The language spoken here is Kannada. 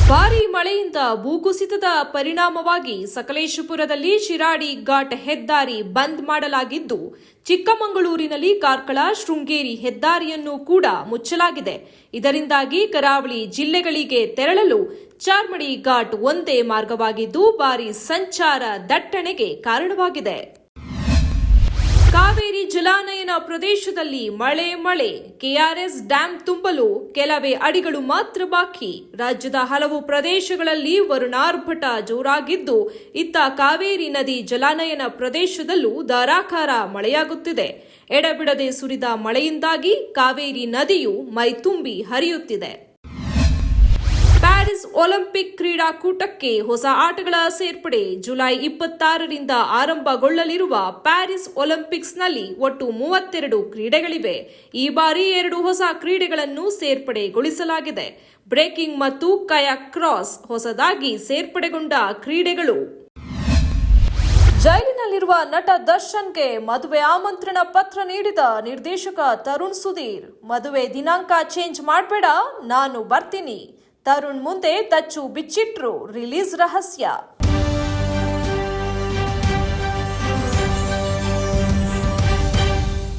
ಭಾರೀ ಮಳೆಯಿಂದ ಭೂಕುಸಿತದ ಪರಿಣಾಮವಾಗಿ ಸಕಲೇಶಪುರದಲ್ಲಿ ಶಿರಾಡಿ ಘಾಟ್ ಹೆದ್ದಾರಿ ಬಂದ್ ಮಾಡಲಾಗಿದ್ದು, ಚಿಕ್ಕಮಗಳೂರಿನಲ್ಲಿ ಕಾರ್ಕಳ ಶೃಂಗೇರಿ ಹೆದ್ದಾರಿಯನ್ನು ಕೂಡ ಮುಚ್ಚಲಾಗಿದೆ. ಇದರಿಂದಾಗಿ ಕರಾವಳಿ ಜಿಲ್ಲೆಗಳಿಗೆ ತೆರಳಲು ಚಾರ್ಮಡಿ ಘಾಟ್ ಒಂದೇ ಮಾರ್ಗವಾಗಿದ್ದು, ಭಾರೀ ಸಂಚಾರ ದಟ್ಟಣೆಗೆ ಕಾರಣವಾಗಿದೆ. ಕಾವೇರಿ ಜಲಾನಯನ ಪ್ರದೇಶದಲ್ಲಿ ಮಳೆ ಕೆಆರ್ಎಸ್ ಡ್ಯಾಂ ತುಂಬಲು ಕೆಲವೇ ಅಡಿಗಳು ಮಾತ್ರ ಬಾಕಿ. ರಾಜ್ಯದ ಹಲವು ಪ್ರದೇಶಗಳಲ್ಲಿ ವರುಣಾರ್ಭಟ ಜೋರಾಗಿದ್ದು, ಇತ್ತ ಕಾವೇರಿ ನದಿ ಜಲಾನಯನ ಪ್ರದೇಶದಲ್ಲೂ ಧಾರಾಕಾರ ಮಳೆಯಾಗುತ್ತಿದೆ. ಎಡಬಿಡದೆ ಸುರಿದ ಮಳೆಯಿಂದಾಗಿ ಕಾವೇರಿ ನದಿಯು ಮೈತುಂಬಿ ಹರಿಯುತ್ತಿದೆ. ಪ್ಯಾರಿಸ್ ಒಲಿಂಪಿಕ್ ಕ್ರೀಡಾಕೂಟಕ್ಕೆ ಹೊಸ ಆಟಗಳ ಸೇರ್ಪಡೆ. ಜುಲೈ 26ರಿಂದ ಆರಂಭಗೊಳ್ಳಲಿರುವ ಪ್ಯಾರಿಸ್ ಒಲಿಂಪಿಕ್ಸ್ನಲ್ಲಿ ಒಟ್ಟು 32 ಕ್ರೀಡೆಗಳಿವೆ. ಈ ಬಾರಿ 2 ಹೊಸ ಕ್ರೀಡೆಗಳನ್ನು ಸೇರ್ಪಡೆಗೊಳಿಸಲಾಗಿದೆ. ಬ್ರೇಕಿಂಗ್ ಮತ್ತು ಕಯಾಕ್ ಕ್ರಾಸ್ ಹೊಸದಾಗಿ ಸೇರ್ಪಡೆಗೊಂಡ ಕ್ರೀಡೆಗಳು. ಜೈಲಿನಲ್ಲಿರುವ ನಟ ದರ್ಶನ್ಗೆ ಮದುವೆ ಆಮಂತ್ರಣ ಪತ್ರ ನೀಡಿದ ನಿರ್ದೇಶಕ ತರುಣ್ ಸುಧೀರ್. ಮದುವೆ ದಿನಾಂಕ ಚೇಂಜ್ ಮಾಡಬೇಡ, ನಾನು ಬರ್ತೀನಿ. ತರುಣ್ ಮುಂದೆ ತಚ್ಚು ಬಿಚ್ಚಿಟ್ರು ರಿಲೀಸ್ ರಹಸ್ಯ.